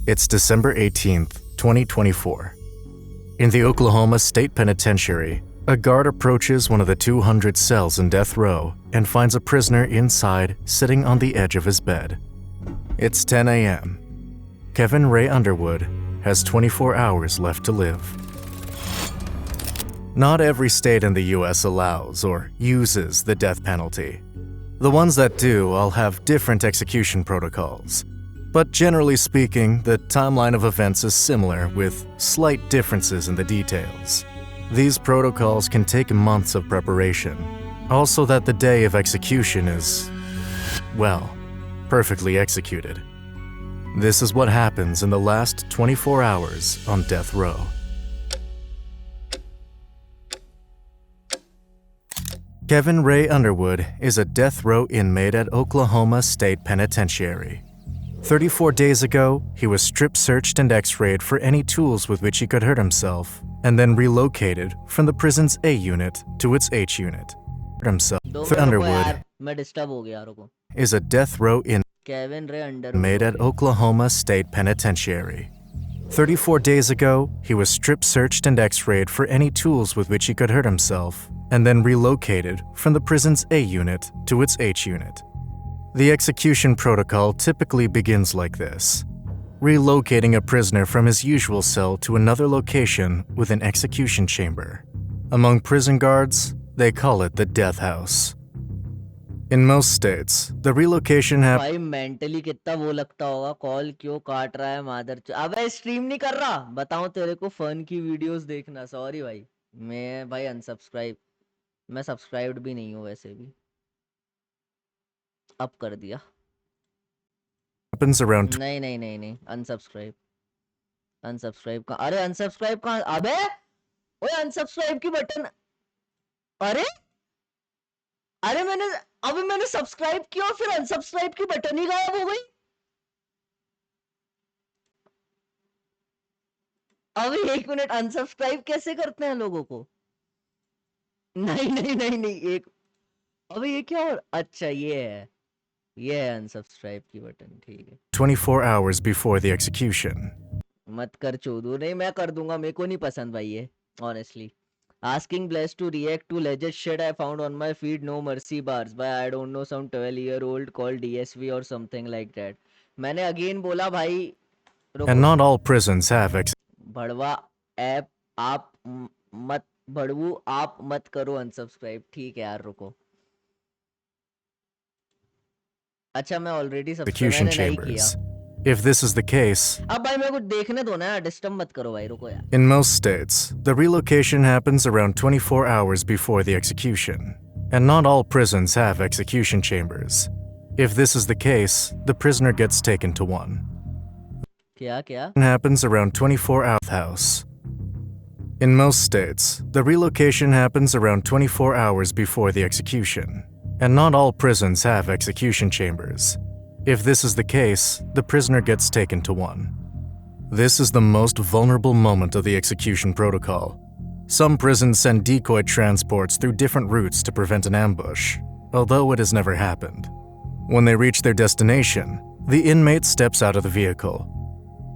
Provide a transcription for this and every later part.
It's December 18th, 2024. In the Oklahoma State Penitentiary, a guard approaches one of the 200 cells in death row and finds a prisoner inside sitting on the edge of his bed. It's 10 a.m. Kevin Ray Underwood has 24 hours left to live. Not every state in the U.S. allows or uses the death penalty. The ones that do all have different execution protocols. But generally speaking, the timeline of events is similar with slight differences in the details. These protocols can take months of preparation. Also that the day of execution is, well, perfectly executed. This is what happens in the last 24 hours on death row. Kevin Ray Underwood is a death row inmate at Oklahoma State Penitentiary. 34 days ago, he was strip-searched and x-rayed for any tools with which he could hurt himself, and then relocated from the prison's A unit to its H unit. Underwood is a death row inmate at Oklahoma State Penitentiary. 34 days ago, he was strip-searched and x-rayed for any tools with which he could hurt himself, and then relocated from the prison's A unit to its H unit. The execution protocol typically begins like this: relocating a prisoner from his usual cell to another location with an execution chamber. Among prison guards, they call it the death house. In most states, the relocation भाई mentally कितना वो लगता होगा, call क्यों काट रहा है मादर। अबे स्ट्रीम नहीं कर रहा, बताऊं तेरे को, फन की वीडियोस देखना। सॉरी भाई, मैं भाई अनसब्सक्राइब, मैं सब्सक्राइब्ड भी नहीं हूँ वैसे भी, अब कर दिया। नहीं नहीं नहीं नहीं, अनसब्सक्राइब, अनसब्सक्राइब का, अरे अनसब्सक्राइब का, अबे ओए अनसब्सक्राइब की बटन, अरे अरे मैंने सब्सक्राइब किया और फिर अनसब्सक्राइब की बटन ही गायब हो गई। अबे एक मिनट, अनसब्सक्राइब कैसे करते हैं लोगों को? नहीं नहीं नहीं नहीं, एक, अबे ये क्या हो, अच्छा ये है अनसब्सक्राइब की बटन, ठीक है। 24 hours before the execution. मत कर चोदू, नहीं मैं कर दूंगा, मेरे को नहीं पसंद भाई ये, honestly. Asking Bless to react to alleged shit I found on my feed, no mercy bars by I don't know some 12-year-old called DSV or something like that. मैंने again बोला भाई, And not all prisons have भड़वा ऐप आप मत, भड़वू आप मत करो अनसब्सक्राइब, ठीक है यार रुको। अच्छा मैं already execution chambers. If this is the case, अब भाई मेरे को देखने दो ना यार, डिस्टर्ब मत करो भाई, रुको यार। in most states, the relocation happens around 24 hours before the execution, and not all prisons have execution chambers. If this is the case, the prisoner gets taken to one. क्या happens around 24 hours house. In most states, the relocation happens around 24 hours before the execution, and not all prisons have execution chambers. If this is the case, the prisoner gets taken to one. This is the most vulnerable moment of the execution protocol. Some prisons send decoy transports through different routes to prevent an ambush, although it has never happened. When they reach their destination, the inmate steps out of the vehicle.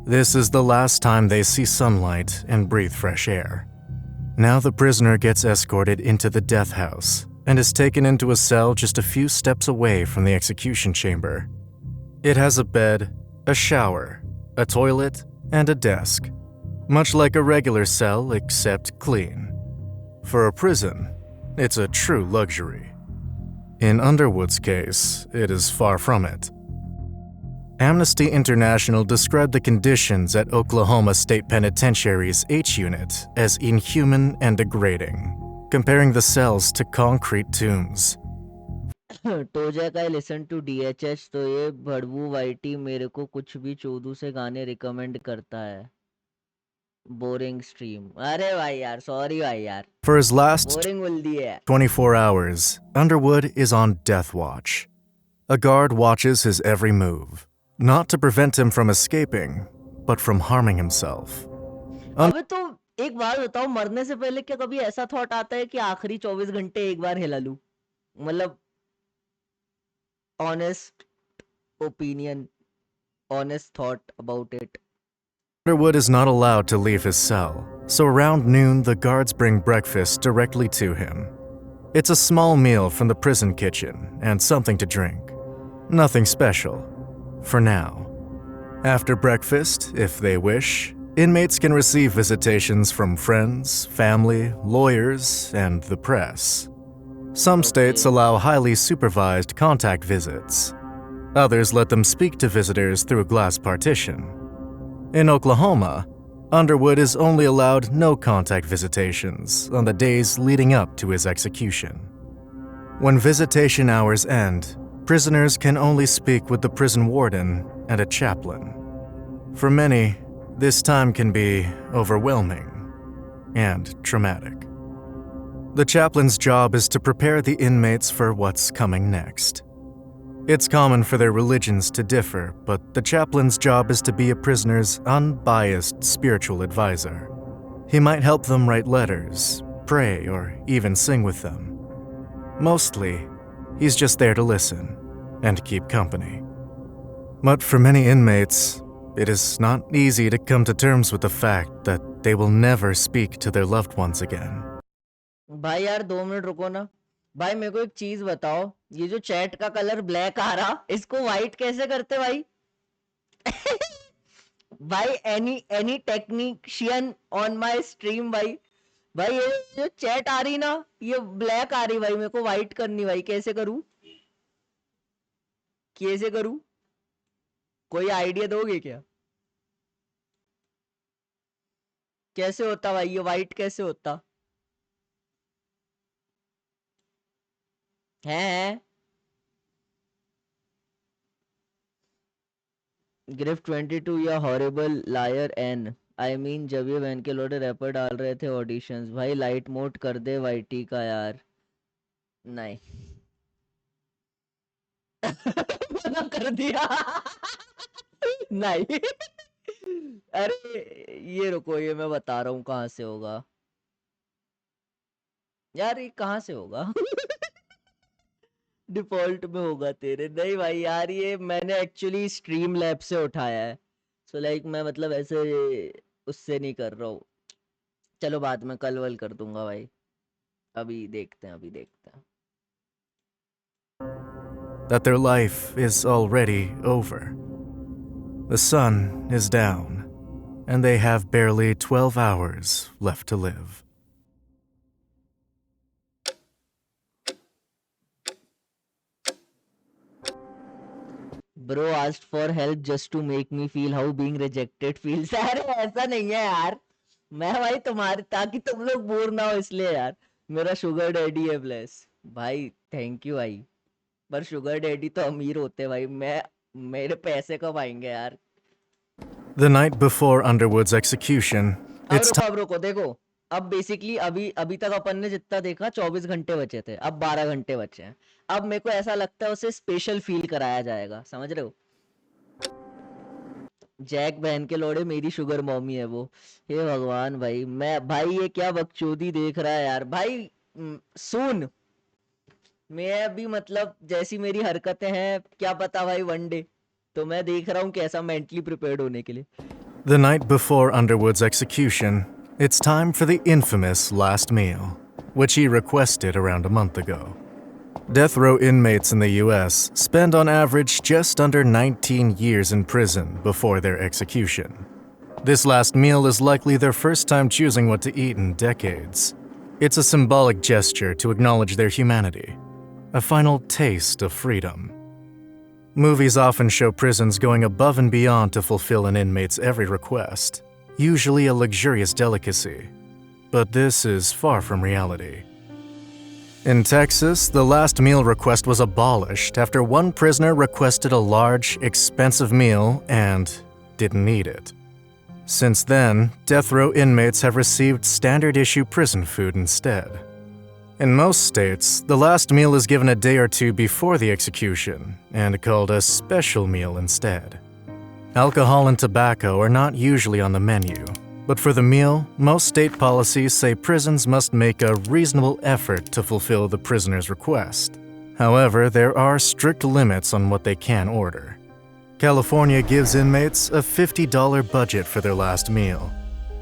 This is the last time they see sunlight and breathe fresh air. Now the prisoner gets escorted into the death house and is taken into a cell just a few steps away from the execution chamber. It has a bed, a shower, a toilet, and a desk, much like a regular cell except clean. For a prison, it's a true luxury. In Underwood's case, it is far from it. Amnesty International described the conditions at Oklahoma State Penitentiary's H unit as inhuman and degrading, comparing the cells to concrete tombs. टोजा का listen to DHH, तो ये भड़वू YT मेरे को कुछ भी चोदू से गाने recommend करता है। बोरिंग स्ट्रीम, अरे भाई यार सॉरी भाई यार। For his last बोरिंग बोल दिया। 24 hours, Underwood is on death watch. A guard watches his every move, not to prevent him from escaping, but from harming himself. अबे तो एक बात बताओ, मरने से पहले क्या कभी ऐसा थॉट आता है कि आखिरी 24 घंटे एक बार हिला लूं? मतलब honest opinion, honest thought about it. Underwood is not allowed to leave his cell, so around noon the guards bring breakfast directly to him. It's a small meal from the prison kitchen and something to drink. Nothing special, for now. After breakfast, if they wish, inmates can receive visitations from friends, family, lawyers, and the press. Some states allow highly supervised contact visits. Others let them speak to visitors through a glass partition. In Oklahoma, Underwood is only allowed no-contact visitations on the days leading up to his execution. When visitation hours end, prisoners can only speak with the prison warden and a chaplain. For many, this time can be overwhelming and traumatic. The chaplain's job is to prepare the inmates for what's coming next. It's common for their religions to differ, but the chaplain's job is to be a prisoner's unbiased spiritual advisor. He might help them write letters, pray, or even sing with them. Mostly, he's just there to listen and keep company. But for many inmates, it is not easy to come to terms with the fact that they will never speak to their loved ones again. भाई यार 2 minute रुको ना भाई मेरे को एक चीज बताओ ये जो चैट का कलर ब्लैक आ रहा इसको व्हाइट कैसे करते भाई भाई any technician on my stream भाई भाई ये जो चैट आ रही ना ये ब्लैक आ रही भाई मेरे को व्हाइट करनी भाई कैसे करूं कोई आइडिया दोगे क्या कैसे होता भाई ये व्हाइट कैसे होता है ग्रिफ 22 या horrible liar and I mean जब ये वैन के लोडे रैपर डाल रहे थे ऑडिशंस भाई लाइट मोड कर दे वाईटी का यार नहीं मना कर दिया नहीं अरे ये रुको ये मैं बता रहा हूँ कहाँ से होगा यार ये कहाँ से होगा डिफॉल्ट में होगा तेरे नहीं भाई यार ये मैंने एक्चुअली स्ट्रीम लैब से उठाया है सो लाइक मैं मतलब ऐसे उससे नहीं कर रहा हूँ चलो बाद में कल वल कर दूंगा भाई अभी देखते हैं That their life is already over. The sun is down, and they have barely 12 hours left to live. Bro asked for help just to make me feel how being rejected feels. अरे ऐसा नहीं है यार मैं भाई तुम्हारे ताकि तुम लोग बोर ना हो इसलिए यार मेरा शुगर डैडी है ब्लेस भाई थैंक यू भाई पर शुगर डैडी तो अमीर होते भाई मैं मेरे पैसे कब आएंगे यार The night before Underwood's execution, it's time. अब रुको देखो अब बेसिकली अभी तक अपन ने जितना देखा 24 घंटे बचे थे अब 12 घंटे बचे हैं अब मेरे को ऐसा लगता है उसे स्पेशल फील कराया जाएगा समझ रहे हो जैक बहन के लोड़े मेरी शुगर मॉमी है वो हे भगवान भाई ये क्या बकचोदी देख रहा है यार भाई सुन मैं अभी मतलब जैसी मेरी हरकतें हैं क्या पता भाई वन डे तो मैं देख रहा हूँ कैसा मेंटली प्रिपेयर्ड होने के लिए The night before Underwood's execution, it's time for the infamous last meal, which he requested around a month ago. Death row inmates in the US spend on average just under 19 years in prison before their execution. This last meal is likely their first time choosing what to eat in decades. It's a symbolic gesture to acknowledge their humanity, a final taste of freedom. Movies often show prisons going above and beyond to fulfill an inmate's every request, usually a luxurious delicacy. But this is far from reality. In Texas, the last meal request was abolished after one prisoner requested a large, expensive meal and didn't eat it. Since then, death row inmates have received standard-issue prison food instead. In most states, the last meal is given a day or two before the execution and called a special meal instead. Alcohol and tobacco are not usually on the menu, but for the meal, most state policies say prisons must make a reasonable effort to fulfill the prisoner's request. However, there are strict limits on what they can order. California gives inmates a $50 budget for their last meal.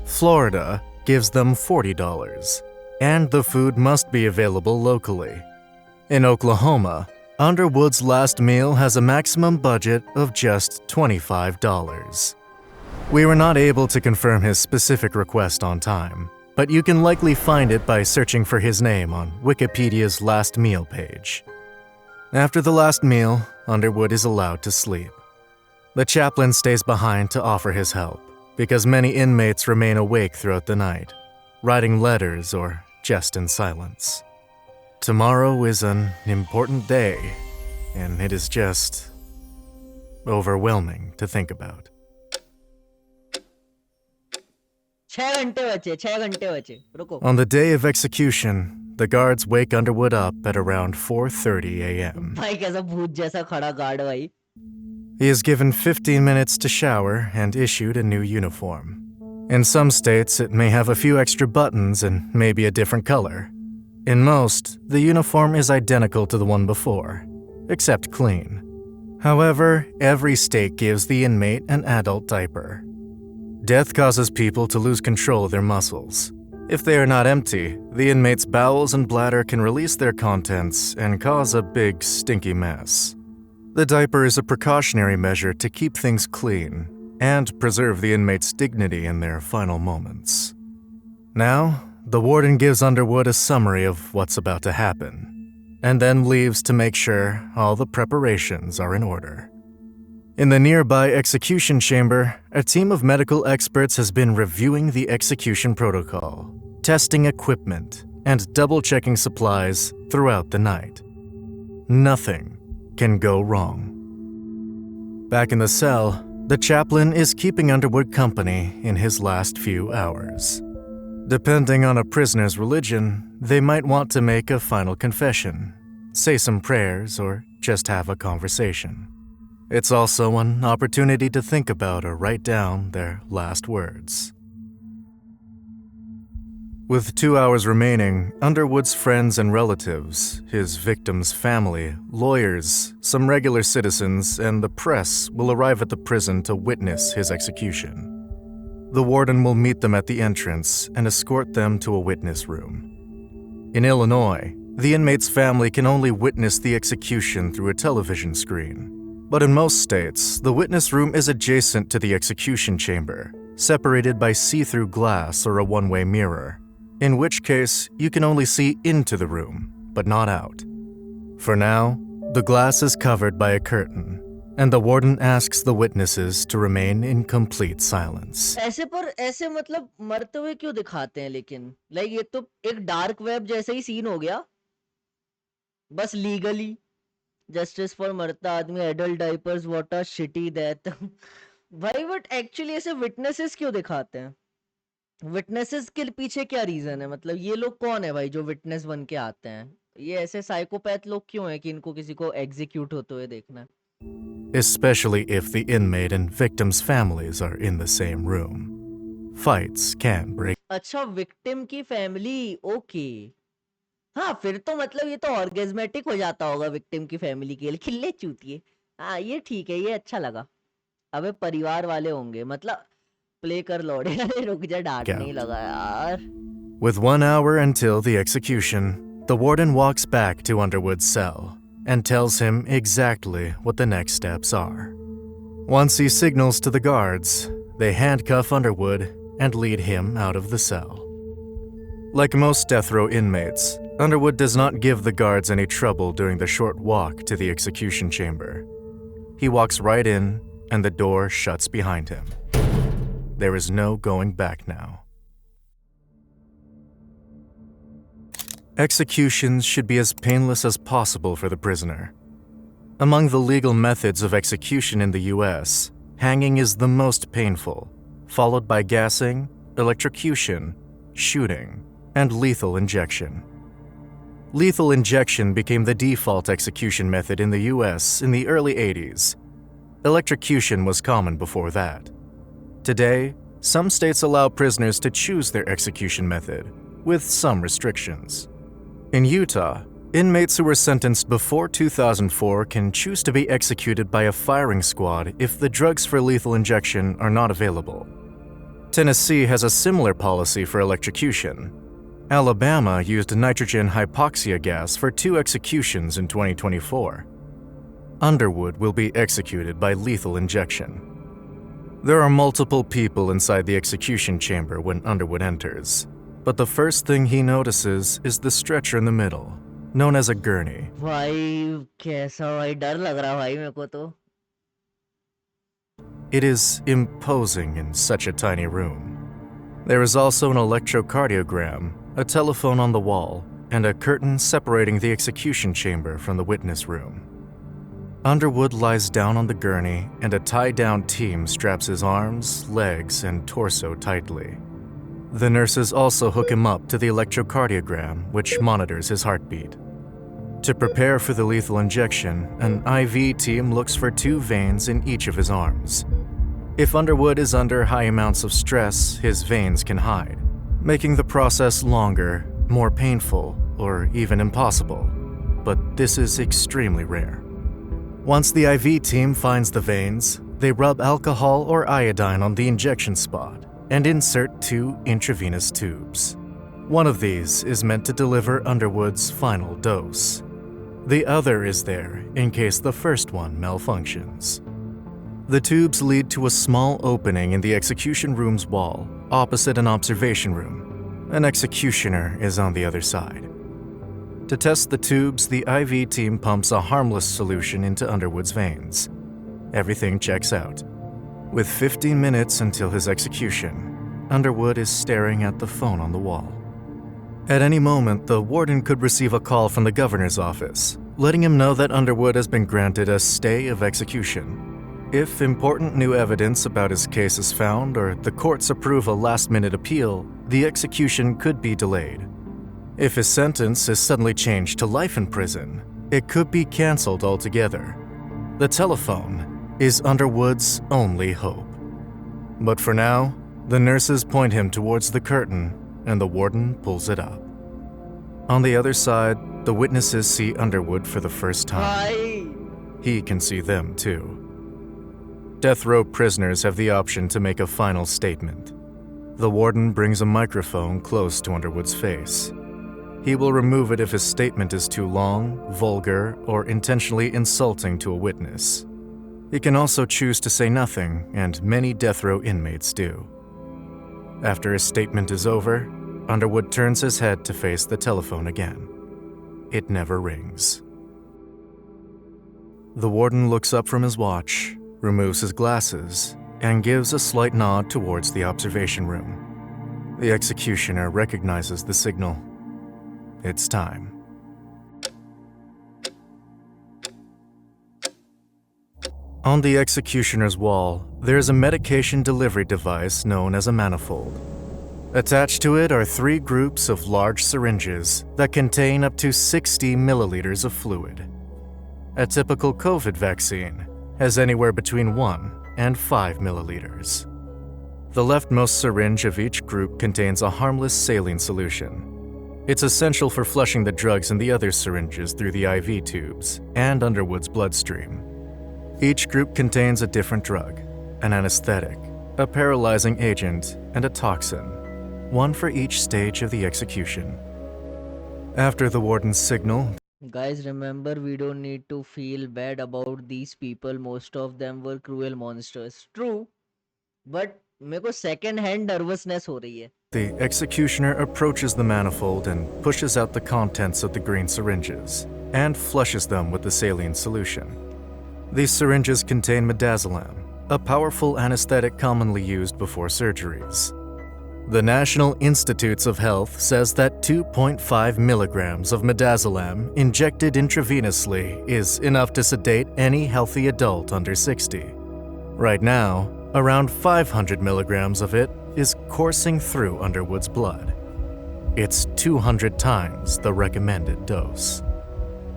Florida gives them $40, and the food must be available locally. In Oklahoma, Underwood's last meal has a maximum budget of just $25. We were not able to confirm his specific request on time, but you can likely find it by searching for his name on Wikipedia's last meal page. After the last meal, Underwood is allowed to sleep. The chaplain stays behind to offer his help, because many inmates remain awake throughout the night, writing letters or just in silence. Tomorrow is an important day, and it is just overwhelming to think about. 6 घंटे बचे रुको. On the day of execution, the guards wake Underwood up at around 4:30 a.m. भाई कैसा भूत जैसा खड़ा guard भाई. He is given 15 minutes to shower and issued a new uniform. In some states, it may have a few extra buttons and maybe a different color. In most, the uniform is identical to the one before, except clean. However, every state gives the inmate an adult diaper. Death causes people to lose control of their muscles. If they are not empty, the inmate's bowels and bladder can release their contents and cause a big, stinky mess. The diaper is a precautionary measure to keep things clean and preserve the inmate's dignity in their final moments. Now, the warden gives Underwood a summary of what's about to happen, and then leaves to make sure all the preparations are in order. In the nearby execution chamber, a team of medical experts has been reviewing the execution protocol, testing equipment, and double-checking supplies throughout the night. Nothing can go wrong. Back in the cell, the chaplain is keeping Underwood company in his last few hours. Depending on a prisoner's religion, they might want to make a final confession, say some prayers, or just have a conversation. It's also an opportunity to think about or write down their last words. With 2 hours remaining, Underwood's friends and relatives, his victim's family, lawyers, some regular citizens, and the press will arrive at the prison to witness his execution. The warden will meet them at the entrance and escort them to a witness room. In Illinois, the inmate's family can only witness the execution through a television screen. But in most states, the witness room is adjacent to the execution chamber, separated by see-through glass or a one-way mirror, in which case you can only see into the room, but not out. For now, the glass is covered by a curtain, and the warden asks the witnesses to remain in complete silence. ऐसे मतलब मरते हुए क्यों दिखाते हैं लेकिन like ये तो एक डार्क वेब जैसा ही सीन हो गया बस लीगली जस्टिस फॉर मरता आदमी adult diapers what a shitty death भाई बट एक्चुअली ऐसे विटनेसेस क्यों दिखाते हैं विटनेसेस के पीछे क्या रीजन है मतलब ये लोग कौन है भाई जो विटनेस बन के आते हैं ये ऐसे साइकोपैथ लोग क्यों हैं कि इनको किसी को एग्जीक्यूट होते हुए देखना है Especially if the inmate and victim's families are in the same room. Fights can break. अच्छा विक्टिम की फैमिली ओके हाँ फिर तो मतलब ये तो ऑर्गेज्मेटिक हो जाता होगा विक्टिम की फैमिली के लिए खिल्ले चूतिए हाँ ये ठीक है ये अच्छा लगा अबे परिवार वाले होंगे मतलब प्ले कर लौड़े अरे रुक जा डांटने ही लगा यार With 1 hour until the execution, the warden walks back to Underwood's cell and tells him exactly what the next steps are. Once he signals to the guards, they handcuff Underwood and lead him out of the cell. Like most death row inmates, Underwood does not give the guards any trouble during the short walk to the execution chamber. He walks right in, and the door shuts behind him. There is no going back now. Executions should be as painless as possible for the prisoner. Among the legal methods of execution in the US, hanging is the most painful, followed by gassing, electrocution, shooting, and lethal injection. Lethal injection became the default execution method in the US in the early 80s. Electrocution was common before that. Today, some states allow prisoners to choose their execution method, with some restrictions. In Utah, Inmates who were sentenced before 2004 can choose to be executed by a firing squad if the drugs for lethal injection are not available. Tennessee has a similar policy for electrocution. Alabama used nitrogen hypoxia gas for 2 executions in 2024. Underwood will be executed by lethal injection. There are multiple people inside the execution chamber when Underwood enters, but the first thing he notices is the stretcher in the middle, known as a gurney. भाई कैसा भाई डर लग रहा भाई मेरे को तो It is imposing in such a tiny room. There is also an electrocardiogram, a telephone on the wall, and a curtain separating the execution chamber from the witness room. Underwood lies down on the gurney, and a tie-down team straps his arms, legs, and torso tightly. The nurses also hook him up to the electrocardiogram, which monitors his heartbeat. To prepare for the lethal injection, an IV team looks for 2 veins in each of his arms. If Underwood is under high amounts of stress, his veins can hide, making the process longer, more painful, or even impossible. But this is extremely rare. Once the IV team finds the veins, they rub alcohol or iodine on the injection spot and insert 2 intravenous tubes. One of these is meant to deliver Underwood's final dose. The other is there in case the first one malfunctions. The tubes lead to a small opening in the execution room's wall, opposite an observation room. An executioner is on the other side. To test the tubes, the IV team pumps a harmless solution into Underwood's veins. Everything checks out. With 15 minutes until his execution, Underwood is staring at the phone on the wall. At any moment, the warden could receive a call from the governor's office, letting him know that Underwood has been granted a stay of execution. If important new evidence about his case is found or the courts approve a last-minute appeal, the execution could be delayed. If his sentence is suddenly changed to life in prison, it could be cancelled altogether. The telephone is Underwood's only hope. But for now, the nurses point him towards the curtain and the warden pulls it up. On the other side, the witnesses see Underwood for the first time. He can see them too. Death row prisoners have the option to make a final statement. The warden brings a microphone close to Underwood's face. He will remove it if his statement is too long, vulgar, or intentionally insulting to a witness. He can also choose to say nothing, and many death row inmates do. After his statement is over, Underwood turns his head to face the telephone again. It never rings. The warden looks up from his watch, removes his glasses, and gives a slight nod towards the observation room. The executioner recognizes the signal. It's time. On the executioner's wall, there is a medication delivery device known as a manifold. Attached to it are 3 groups of large syringes that contain up to 60 milliliters of fluid. A typical COVID vaccine has anywhere between 1 and 5 milliliters. The leftmost syringe of each group contains a harmless saline solution. It's essential for flushing the drugs in the other syringes through the IV tubes and Underwood's bloodstream. Each group contains a different drug, an anesthetic, a paralyzing agent, and a toxin, one for each stage of the execution. After the warden's signal, Guys, remember, we don't need to feel bad about these people. Most of them were cruel monsters. True, but मेरे को second hand nervousness हो रही है. the executioner approaches the manifold and pushes out the contents of the green syringes and flushes them with the saline solution. These syringes contain midazolam, a powerful anesthetic commonly used before surgeries. The National Institutes of Health says that 2.5 milligrams of midazolam injected intravenously is enough to sedate any healthy adult under 60. Right now, around 500 milligrams of it is coursing through Underwood's blood. It's 200 times the recommended dose.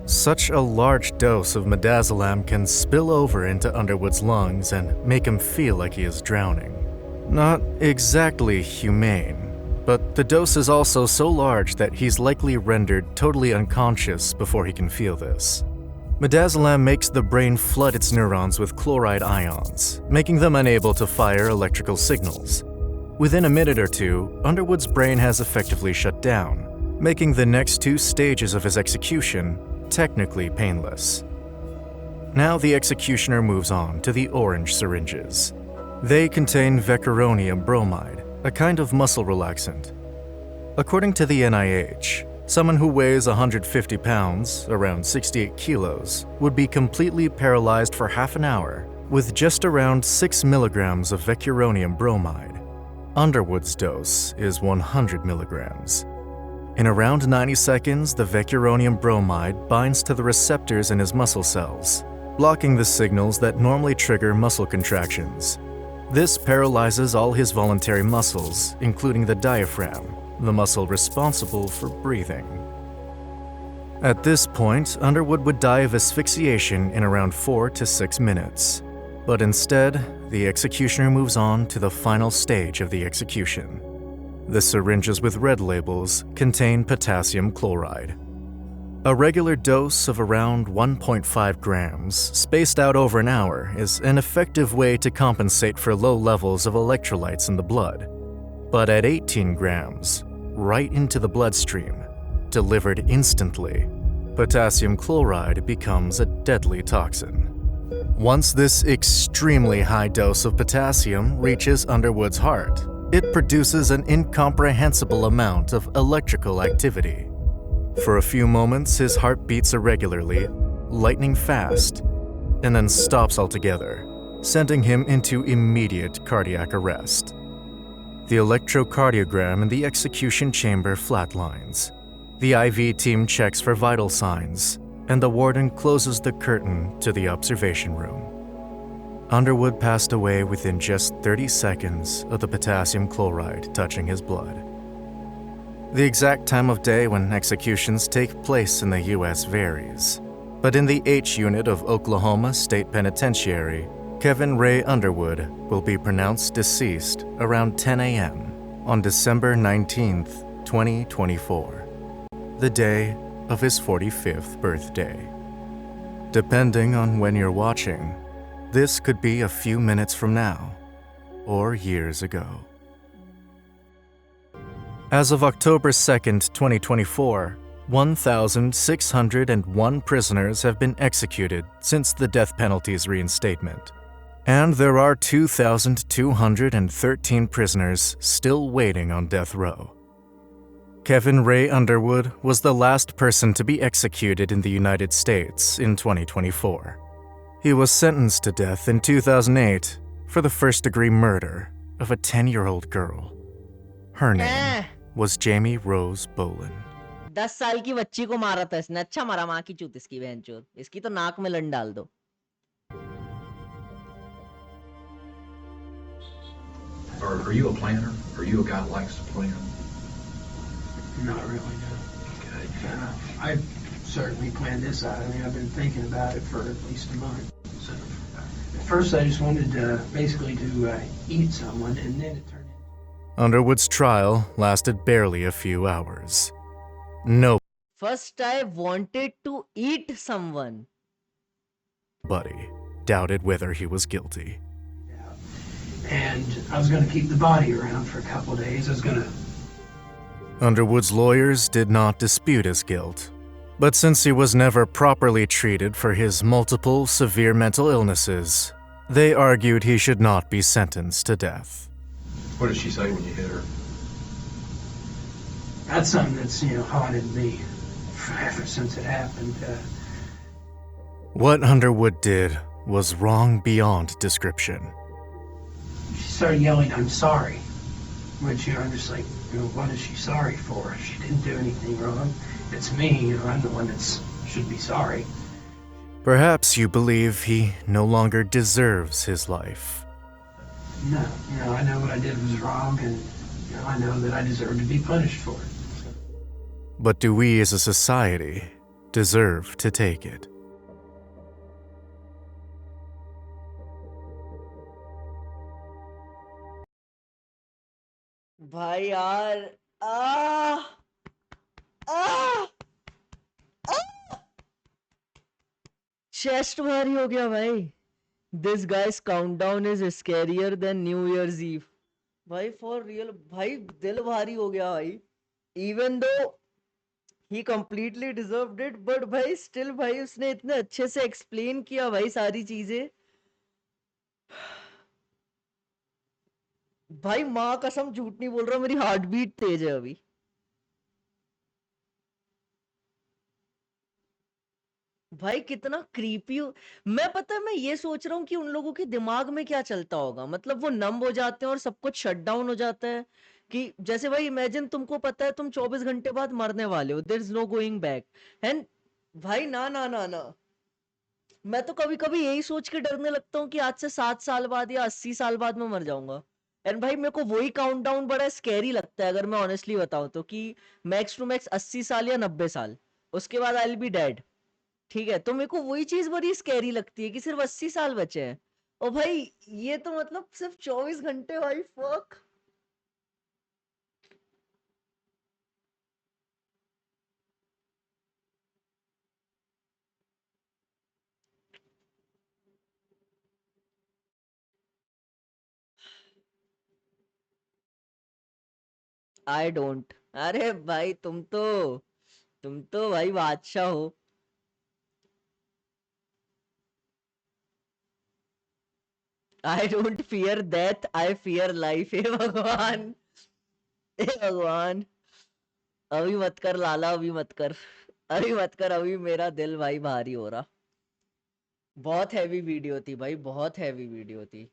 Such a large dose of midazolam can spill over into Underwood's lungs and make him feel like he is drowning. Not exactly humane, but the dose is also so large that he's likely rendered totally unconscious before he can feel this. Midazolam makes the brain flood its neurons with chloride ions, making them unable to fire electrical signals. Within a minute or two, Underwood's brain has effectively shut down, making the next 2 stages of his execution technically painless. Now the executioner moves on to the orange syringes. They contain vecuronium bromide, a kind of muscle relaxant. According to the NIH, someone who weighs 150 pounds, around 68 kilos, would be completely paralyzed for half an hour with just around 6 milligrams of vecuronium bromide. Underwood's dose is 100 milligrams. In around 90 seconds, the vecuronium bromide binds to the receptors in his muscle cells, blocking the signals that normally trigger muscle contractions. This paralyzes all his voluntary muscles, including the diaphragm, the muscle responsible for breathing. At this point, Underwood would die of asphyxiation in around 4 to 6 minutes. But instead, the executioner moves on to the final stage of the execution. The syringes with red labels contain potassium chloride. A regular dose of around 1.5 grams, spaced out over an hour, is an effective way to compensate for low levels of electrolytes in the blood. But at 18 grams, right into the bloodstream, delivered instantly, potassium chloride becomes a deadly toxin. Once this extremely high dose of potassium reaches Underwood's heart, it produces an incomprehensible amount of electrical activity. For a few moments, his heart beats irregularly, lightning fast, and then stops altogether, sending him into immediate cardiac arrest. The electrocardiogram in the execution chamber flatlines. The IV team checks for vital signs, and the warden closes the curtain to the observation room. Underwood passed away within just 30 seconds of the potassium chloride touching his blood. The exact time of day when executions take place in the U.S. varies, but in the H Unit of Oklahoma State Penitentiary, Kevin Ray Underwood will be pronounced deceased around 10 a.m. on December 19th, 2024, the day of his 45th birthday. Depending on when you're watching, this could be a few minutes from now, or years ago. As of October 2nd, 2024, 1,601 prisoners have been executed since the death penalty's reinstatement, and there are 2,213 prisoners still waiting on death row. Kevin Ray Underwood was the last person to be executed in the United States in 2024. He was sentenced to death in 2008 for the first-degree murder of a 10-year-old girl. Her name was Jamie Rose Boland. 10 साल की बच्ची को मारा था इसने. अच्छा मारा, माँ की चूत इसकी बहनचोद. इसकी तो नाक में लन डाल दो. Are you a planner? Are you a guy that likes to plan? Not really, no. Okay. I certainly planned this out. I mean, I've been thinking about it for at least a month. So, At first, I just wanted basically to eat someone, and then it turned into... Underwood's trial lasted barely a few hours. First, I wanted to eat someone. Nobody doubted whether he was guilty. And I was going to keep the body around for a couple of days. I was going to... Underwood's lawyers did not dispute his guilt, but since he was never properly treated for his multiple severe mental illnesses, they argued he should not be sentenced to death. what did she say when you hit her? That's something that's, haunted me ever since it happened. What Underwood did was wrong beyond description. She started yelling, "I'm sorry." Which, I'm just like, what is she sorry for? She didn't do anything wrong. It's me, I'm the one that should be sorry. Perhaps you believe he no longer deserves his life. No, I know what I did was wrong, and I know that I deserve to be punished for it. But do we as a society deserve to take it? भाई यार, आ आ chest भारी हो गया भाई। This guys countdown is scarier than new year's eve. भाई for real भाई, दिल भारी हो गया भाई। इवन दो ही कंप्लीटली डिजर्व्ड इट, बट भाई स्टिल भाई उसने इतने अच्छे से एक्सप्लेन किया भाई सारी चीजें। भाई माँ कसम झूठ नहीं बोल रहा, मेरी हार्ट बीट तेज है अभी। भाई कितना क्रीपी। मैं पता है, मैं ये सोच रहा हूँ कि उन लोगों के दिमाग में क्या चलता होगा, मतलब वो नंब हो जाते हैं और सब कुछ शट डाउन हो जाता है। कि जैसे भाई इमेजिन तुमको पता है तुम 24 घंटे बाद मरने वाले हो, there is no going back. And भाई ना ना ना ना, मैं तो कभी कभी यही सोच के डरने लगता हूँ कि आज से 7 साल बाद या 80 साल बाद मैं मर जाऊंगा। एंड भाई मेरे को वही काउंटडाउन बड़ा स्कैरी लगता है, अगर मैं ऑनेस्टली बताऊं तो, कि मैक्स टू मैक्स 80 साल या 90 साल, उसके बाद आई विल बी डेड। ठीक है, तो मेरे को वही चीज बड़ी स्कैरी लगती है कि सिर्फ 80 साल बचे हैं। और भाई ये तो मतलब सिर्फ 24 घंटे, भाई फक। I don't. अरे भाई तुम तो भाई बादशाह हो। I don't fear death, I fear life. हे भगवान, हे भगवान। अभी मत कर लाला, अभी मत कर, अभी मत कर, अभी मेरा दिल भाई भारी हो रहा। बहुत हैवी वीडियो थी भाई, बहुत हैवी वीडियो थी।